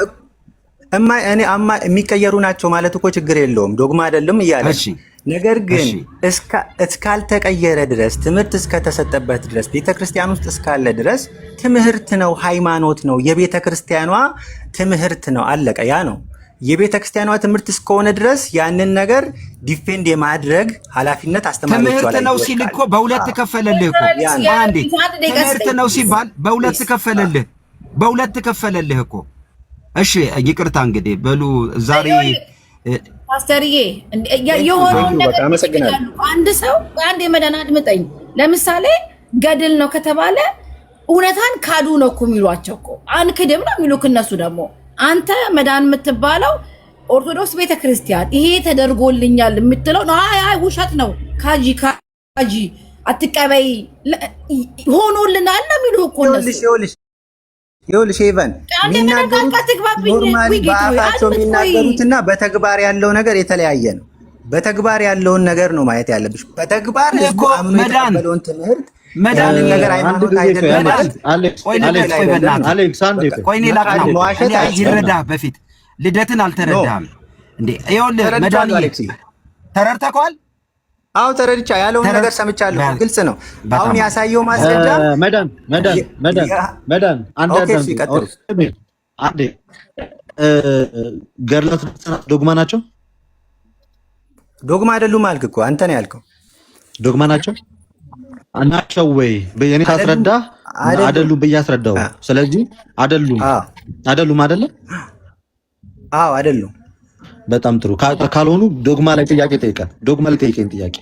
የሚቀየሩ ናቸው ማለት እኮ ችግር የለውም፣ ዶግማ አይደለም እያለ። ነገር ግን እስካልተቀየረ ድረስ ትምህርት እስከተሰጠበት ድረስ ቤተክርስቲያን ውስጥ እስካለ ድረስ ትምህርት ነው፣ ሃይማኖት ነው፣ የቤተክርስቲያኗ ትምህርት ነው። አለቀ። ያ ነው የቤተክርስቲያኗ ትምህርት እስከሆነ ድረስ ያንን ነገር ዲፌንድ የማድረግ ኃላፊነት አስተማሪዎች ላይ ትምህርት ነው ሲል እኮ በሁለት ከፈለልህ እኮ። አንዴ ትምህርት ነው ሲባል በሁለት ከፈለልህ እኮ። እሺ ይቅርታ እንግዲህ በሉ ዛሬ ፓስተርዬ የሆነ ነገር አንድ ሰው አንድ የመዳን አድምጠኝ። ለምሳሌ ገድል ነው ከተባለ እውነታን ካዱ ነው እኮ የሚሏቸው እኮ አንክድም ነው የሚሉክ እነሱ ደግሞ። አንተ መዳን የምትባለው ኦርቶዶክስ ቤተክርስቲያን ይሄ ተደርጎልኛል የምትለው ነው። አይ ውሸት ነው፣ ካጂ አትቀበይ ሆኖልናል ነው የሚሉ እኮ እነሱ። ይኸውልሽ ኢቫን በአፋቸው የሚናገሩትና በተግባር ያለው ነገር የተለያየ ነው። በተግባር ያለውን ነገር ነው ማየት ያለብሽ። በተግባር ህዝቡ አምኖ የተቀበለውን ትምህርት መዳን ነገር ሃይማኖት አይደለም። ይረዳህ በፊት ልደትን አልተረዳህም እንዴ? ይኸውልህ መዳን ተረድተኸዋል? አዎ ተረድቻ ያለውን ነገር ሰምቻለሁ። ግልጽ ነው። አሁን ያሳየው ማስረጃ መዳን አንዴ ገድላት ዶግማ ናቸው? ዶግማ አይደሉም አልክ እኮ አንተ ነው ያልከው። ዶግማ ናቸው ናቸው ወይ? በየኔ ታስረዳ አይደሉም ብዬ አስረዳው። ስለዚህ አይደሉም አይደለ? አዎ አይደሉም። በጣም ጥሩ። ካልሆኑ ዶግማ ላይ ጥያቄ ጠይቀን፣ ዶግማ ላይ ጠይቀን ጥያቄ።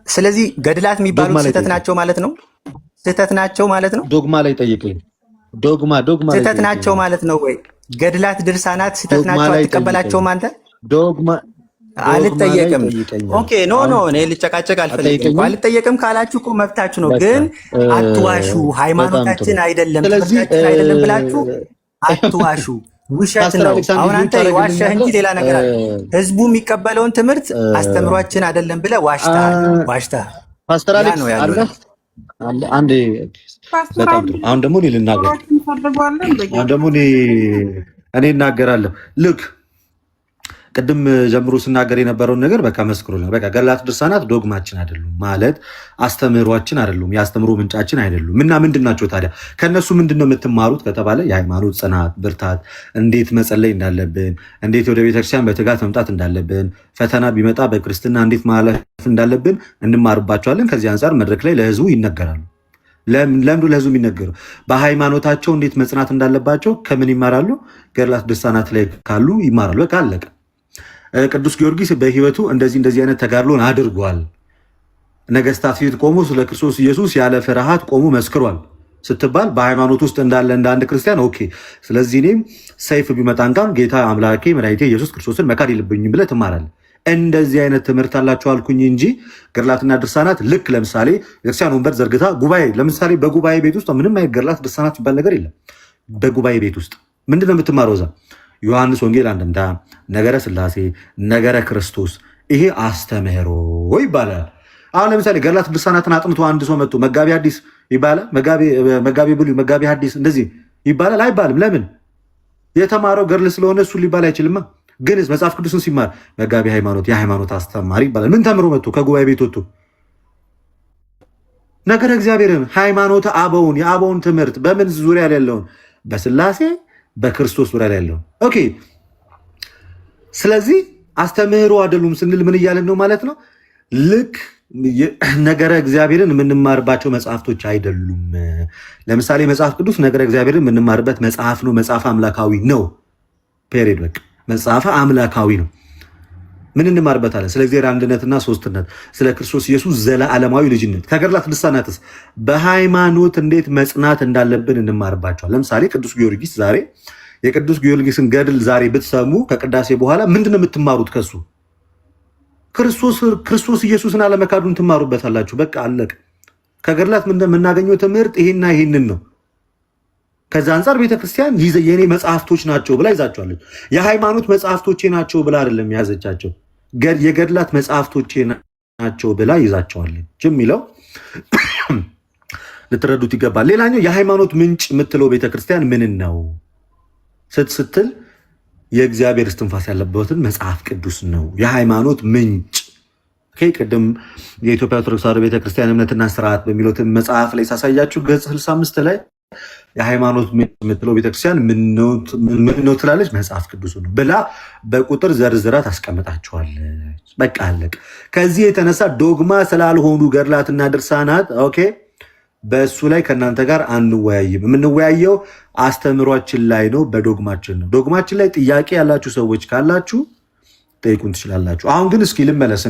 ስለዚህ ገድላት የሚባሉት ስህተት ናቸው ማለት ነው? ስህተት ናቸው ማለት ነው? ዶግማ ላይ ጠይቀኝ። ዶግማ ስህተት ናቸው ማለት ነው ወይ? ገድላት ድርሳናት ስህተት ናቸው አትቀበላቸውም አንተ? ዶግማ አልጠየቅም። ኦኬ ኖ እኔ ልጨቃጨቅ አልፈልግም። አልጠየቅም ካላችሁ እኮ መብታችሁ ነው። ግን አትዋሹ። ሃይማኖታችን አይደለም ትምህርታችን አይደለም ብላችሁ አትዋሹ። ውሸት ነው። አሁን አንተ ዋሻህ እንጂ ሌላ ነገር አለ። ህዝቡ የሚቀበለውን ትምህርት አስተምሯችን አይደለም ብለህ ዋሽተሃል። ፓስተር አሌክስ አለ አንዴ። በጣም ጥሩ። አሁን ደግሞ እኔ ልናገር። አሁን ደግሞ እኔ እናገራለሁ። ልክ ቅድም ጀምሮ ስናገር የነበረውን ነገር በቃ መስክሮልናል። በቃ ገድላት ድርሳናት ዶግማችን አይደሉም ማለት አስተምህሯችን አይደሉም፣ የአስተምህሮ ምንጫችን አይደሉም። እና ምንድን ናቸው ታዲያ? ከእነሱ ምንድን ነው የምትማሩት ከተባለ የሃይማኖት ጽናት፣ ብርታት፣ እንዴት መጸለይ እንዳለብን፣ እንዴት ወደ ቤተክርስቲያን በትጋት መምጣት እንዳለብን፣ ፈተና ቢመጣ በክርስትና እንዴት ማለፍ እንዳለብን እንማርባቸዋለን። ከዚህ አንጻር መድረክ ላይ ለህዝቡ ይነገራሉ። ለምዱ ለህዝቡ የሚነገረው በሃይማኖታቸው እንዴት መጽናት እንዳለባቸው ከምን ይማራሉ? ገድላት ድርሳናት ላይ ካሉ ይማራሉ። በቃ አለቀ። ቅዱስ ጊዮርጊስ በህይወቱ እንደዚህ አይነት ተጋድሎን አድርጓል። ነገስታት ፊት ቆሞ ስለ ክርስቶስ ኢየሱስ ያለ ፍርሃት ቆሞ መስክሯል ስትባል በሃይማኖት ውስጥ እንዳለ እንደ አንድ ክርስቲያን ኦኬ፣ ስለዚህ እኔም ሰይፍ ቢመጣ እንኳን ጌታ አምላኬ መድኃኒቴ ኢየሱስ ክርስቶስን መካድ የለብኝም ብለህ ትማራለህ። እንደዚህ አይነት ትምህርት አላቸው አልኩኝ እንጂ ገድላትና ድርሳናት ልክ ለምሳሌ ቤተክርስቲያን ወንበር ዘርግታ ጉባኤ፣ ለምሳሌ በጉባኤ ቤት ውስጥ ምንም አይነት ገድላት ድርሳናት ይባል ነገር የለም። በጉባኤ ቤት ውስጥ ምንድን ነው የምትማረው? እዛ ዮሐንስ ወንጌል አንድምታ፣ ነገረ ስላሴ፣ ነገረ ክርስቶስ፣ ይሄ አስተምህሮ ይባላል። አሁን ለምሳሌ ገድላት ድርሳናትን አጥንቶ አንድ ሰው መጥቶ መጋቢ ሐዲስ ይባላል፣ መጋቢ ብሉይ፣ መጋቢ ሐዲስ እንደዚህ ይባላል? አይባልም። ለምን? የተማረው ገድል ስለሆነ እሱ ሊባል አይችልማ። ግን መጽሐፍ ቅዱስን ሲማር መጋቢ ሃይማኖት፣ የሃይማኖት አስተማሪ ይባላል። ምን ተምሮ መጥቶ ከጉባኤ ቤት ወጥቶ ነገረ እግዚአብሔርን፣ ሃይማኖት አበውን፣ የአበውን ትምህርት በምን ዙሪያ ላይ ያለውን በስላሴ በክርስቶስ ዙሪያ ላይ ያለውን ኦኬ። ስለዚህ አስተምህሮ አይደሉም ስንል ምን እያለን ነው ማለት ነው? ልክ ነገረ እግዚአብሔርን የምንማርባቸው መጽሐፍቶች አይደሉም። ለምሳሌ መጽሐፍ ቅዱስ ነገረ እግዚአብሔርን የምንማርበት መጽሐፍ ነው። መጽሐፍ አምላካዊ ነው። ፔሬድ በቃ መጽሐፈ አምላካዊ ነው። ምን እንማርበታለን? ስለ እግዚአብሔር አንድነትና ሶስትነት፣ ስለ ክርስቶስ ኢየሱስ ዘለዓለማዊ ልጅነት። ከገድላት ድርሳናትስ በሃይማኖት እንዴት መጽናት እንዳለብን እንማርባቸዋል። ለምሳሌ ቅዱስ ጊዮርጊስ፣ ዛሬ የቅዱስ ጊዮርጊስን ገድል ዛሬ ብትሰሙ ከቅዳሴ በኋላ ምንድን ነው የምትማሩት? ከሱ ክርስቶስ ኢየሱስን አለመካዱን ትማሩበታላችሁ። በቃ አለቅ። ከገድላት የምናገኘው ትምህርት ይሄና ይሄንን ነው። ከዛ አንጻር ቤተክርስቲያን የኔ መጽሐፍቶች ናቸው ብላ ይዛቸዋለች። የሃይማኖት መጽሐፍቶቼ ናቸው ብላ አይደለም የያዘቻቸው፣ የገድላት መጽሐፍቶቼ ናቸው ብላ ይዛቸዋለች የሚለው ልትረዱት ይገባል። ሌላኛው የሃይማኖት ምንጭ የምትለው ቤተክርስቲያን ምንን ነው ስትል የእግዚአብሔር እስትንፋስ ያለበትን መጽሐፍ ቅዱስ ነው የሃይማኖት ምንጭ። ቅድም የኢትዮጵያ ኦርቶዶክስ ተዋሕዶ ቤተክርስቲያን እምነትና ስርዓት በሚለው መጽሐፍ ላይ ሳሳያችሁ ገጽ 65 ላይ የሃይማኖት የምትለው ቤተክርስቲያን ምን ነው ትላለች? መጽሐፍ ቅዱስ ነው ብላ በቁጥር ዘርዝራ ታስቀምጣቸዋለች። በቃ አለቅ። ከዚህ የተነሳ ዶግማ ስላልሆኑ ገድላትና ድርሳናት ኦኬ፣ በእሱ ላይ ከእናንተ ጋር አንወያይም። የምንወያየው አስተምሯችን ላይ ነው፣ በዶግማችን ነው። ዶግማችን ላይ ጥያቄ ያላችሁ ሰዎች ካላችሁ ጠይቁን ትችላላችሁ። አሁን ግን እስኪ ልመለስ።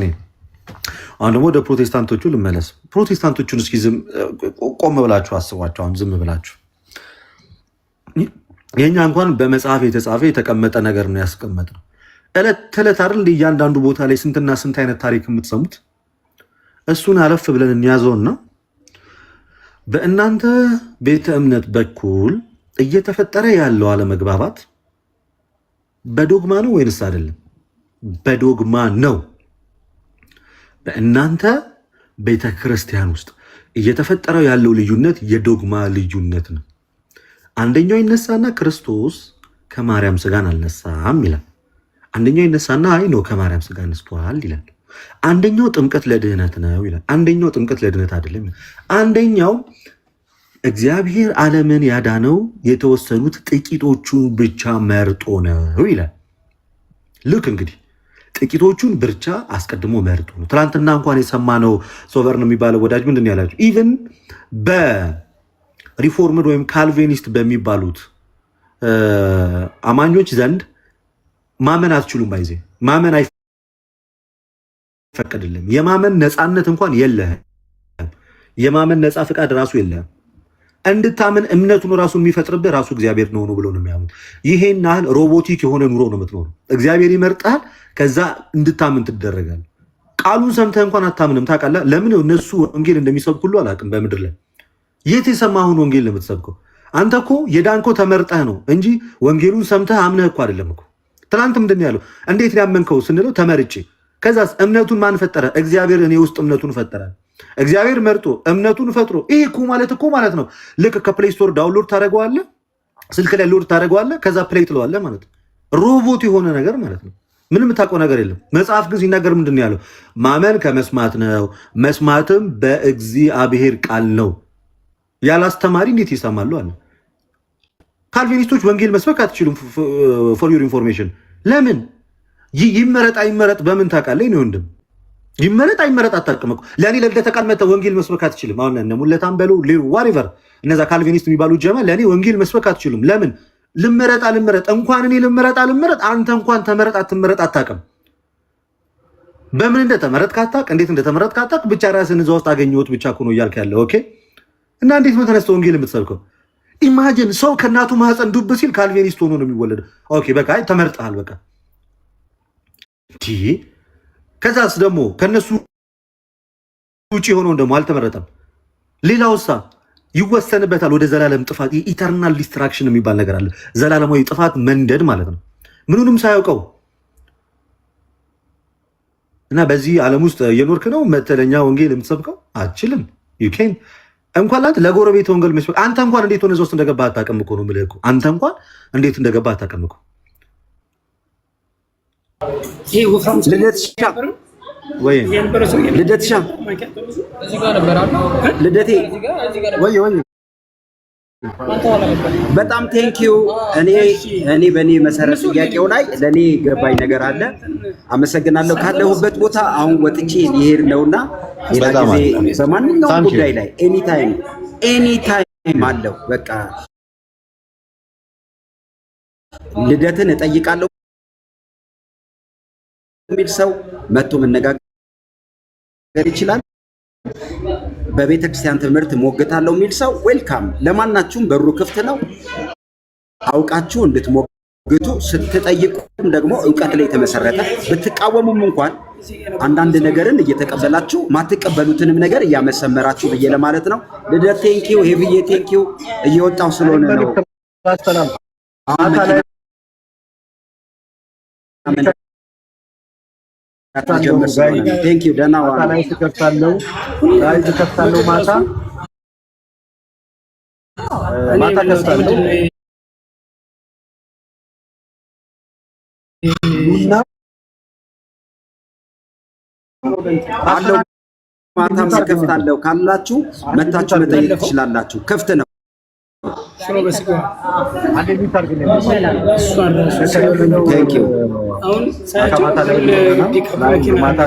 አሁን ደግሞ ወደ ፕሮቴስታንቶቹ ልመለስ። ፕሮቴስታንቶቹን እስኪ ቆም ብላችሁ አስቧቸው። አሁን ዝም ብላችሁ የኛ እንኳን በመጽሐፍ የተጻፈ የተቀመጠ ነገር ነው ያስቀመጥነው። ዕለት ተዕለት አይደል እያንዳንዱ ቦታ ላይ ስንትና ስንት አይነት ታሪክ የምትሰሙት። እሱን አለፍ ብለን እንያዘውና በእናንተ ቤተ እምነት በኩል እየተፈጠረ ያለው አለመግባባት በዶግማ ነው ወይንስ አይደለም? በዶግማ ነው። በእናንተ ቤተ ክርስቲያን ውስጥ እየተፈጠረው ያለው ልዩነት የዶግማ ልዩነት ነው። አንደኛው ይነሳና ክርስቶስ ከማርያም ስጋን አልነሳም ይላል። አንደኛው ይነሳና አይ ነው ከማርያም ስጋ ነስቷል ይላል። አንደኛው ጥምቀት ለድህነት ነው ይላል። አንደኛው ጥምቀት ለድህነት አይደለም። አንደኛው እግዚአብሔር ዓለምን ያዳነው የተወሰኑት ጥቂቶቹን ብቻ መርጦ ነው ይላል። ልክ እንግዲህ ጥቂቶቹን ብቻ አስቀድሞ መርጦ ነው። ትናንትና እንኳን የሰማነው ሶቨርን የሚባለው ወዳጅ ምንድን ያላችሁ ኢቨን በሪፎርምድ ወይም ካልቬኒስት በሚባሉት አማኞች ዘንድ ማመን አትችሉም። ባይዜ ማመን አይፈቀድልም። የማመን ነፃነት እንኳን የለህም። የማመን ነፃ ፍቃድ ራሱ የለህም። እንድታምን እምነቱን ራሱ የሚፈጥርብህ ራሱ እግዚአብሔር ነው ብሎ ነው የሚያምኑት። ይሄን ያህል ሮቦቲክ የሆነ ኑሮ ነው የምትኖሩ። እግዚአብሔር ይመርጣል፣ ከዛ እንድታምን ትደረጋል። ቃሉን ሰምተህ እንኳን አታምንም። ታውቃለህ ለምን? እነሱ ወንጌል እንደሚሰብክ ሁሉ አላውቅም። በምድር ላይ የት የሰማሁን ወንጌል ነው የምትሰብከው? አንተ እኮ የዳንከው ተመርጠህ ነው እንጂ ወንጌሉን ሰምተህ አምነህ እኮ አይደለም እኮ። ትናንት ምንድን ነው ያለው? እንዴት ያመንከው ስንለው ተመርጬ። ከዛስ እምነቱን ማን ፈጠረ? እግዚአብሔር እኔ ውስጥ እምነቱን ፈጠረ። እግዚአብሔር መርጦ እምነቱን ፈጥሮ ይሄ እኮ ማለት ነው። ልክ ከፕሌይ ስቶር ዳውንሎድ ታደርገዋለህ፣ ስልክ ላይ ሎድ ታደርገዋለህ፣ ከዛ ፕሌይ ትለዋለህ ማለት ነው። ሮቦት የሆነ ነገር ማለት ነው። ምንም የምታውቀው ነገር የለም። መጽሐፍ ግን ሲናገር ምንድን ነው ያለው? ማመን ከመስማት ነው፣ መስማትም በእግዚአብሔር ቃል ነው። ያለ አስተማሪ እንዴት ይሰማሉ አለ። ካልቪኒስቶች ወንጌል መስበክ አትችሉም። ፎር ዩር ኢንፎርሜሽን። ለምን ይመረጥ አይመረጥ በምን ታውቃለህ? ነው ወንድም ይመረጥ አይመረጥ አታውቅም እኮ። ለእኔ ለልደተ ቃል መጥተህ ወንጌል መስበክ አትችልም። አሁን እነ ሙለታን በሉ ዋሪቨር እነዛ ካልቪኒስት የሚባሉ ጀማ ለእኔ ወንጌል መስበክ አትችሉም። ለምን? ልመረጥ አልመረጥ እንኳን እኔ ልመረጥ አልመረጥ አንተ እንኳን ተመረጥ አትመረጥ አታውቅም። በምን እንደተመረጥ ካታውቅ እንዴት እንደተመረጥ ካታውቅ ብቻ ራስን እዛ ውስጥ አገኘሁት ብቻ እኮ ነው እያልክ ያለው። ኦኬ። እና እንዴት ነው ተነስተው ወንጌል የምትሰብከው? ኢማጂን ሰው ከእናቱ ማህፀን ዱብ ሲል ካልቪኒስት ሆኖ ነው የሚወለደው። ኦኬ በቃ ተመርጠሃል በቃ። ከዛስ ደግሞ ከነሱ ውጪ ሆኖ ደግሞ አልተመረጠም። ሌላውሳ ይወሰንበታል ወደ ዘላለም ጥፋት። ኢተርናል ዲስትራክሽን የሚባል ነገር አለ። ዘላለማዊ ጥፋት መንደድ ማለት ነው፣ ምኑንም ሳያውቀው እና በዚህ ዓለም ውስጥ እየኖርክ ነው መተለኛ ወንጌል የምትሰብከው አችልም። ዩኬን እንኳን ላንተ ለጎረቤት ወንጌል መስበክ አንተ እንኳን እንዴት ሆነ ውስጥ እንደገባ አታውቅም እኮ ነው የምልህ እኮ። አንተ እንኳን እንዴት እንደገባ አታውቅም እኮ። ልደቴ ወይ በጣም ቴንኪው። እኔ በእኔ መሰረት ጥያቄው ላይ ለእኔ ገባኝ ነገር አለ። አመሰግናለሁ። ካለሁበት ቦታ አሁን ወጥቼ ሊሄድ ነውና ሌላ ጊዜ በማንኛውም ጉዳይ ላይ ኤኒታይም አለው። በቃ ልደትን እጠይቃለሁ የሚል ሰው መጥቶ መነጋገር ይችላል። በቤተ ክርስቲያን ትምህርት ሞግታለሁ የሚል ሰው ዌልካም። ለማናችሁም በሩ ክፍት ነው። አውቃችሁ እንድትሞግቱ ስትጠይቁም ደግሞ እውቀት ላይ የተመሰረተ ብትቃወሙም እንኳን አንዳንድ ነገርን እየተቀበላችሁ ማትቀበሉትንም ነገር እያመሰመራችሁ ብዬ ለማለት ነው። ልደት ቴንኪው፣ ሄቪዬ ቴንኪው። እየወጣው ስለሆነ ነው ቴንኪው። ደህና ዋሉ። ማታ ከፍታለሁ። ማታም ከፍታለሁ። ካላችሁ መታችሁ መጠየቅ ትችላላችሁ። ክፍት ነው። ማታ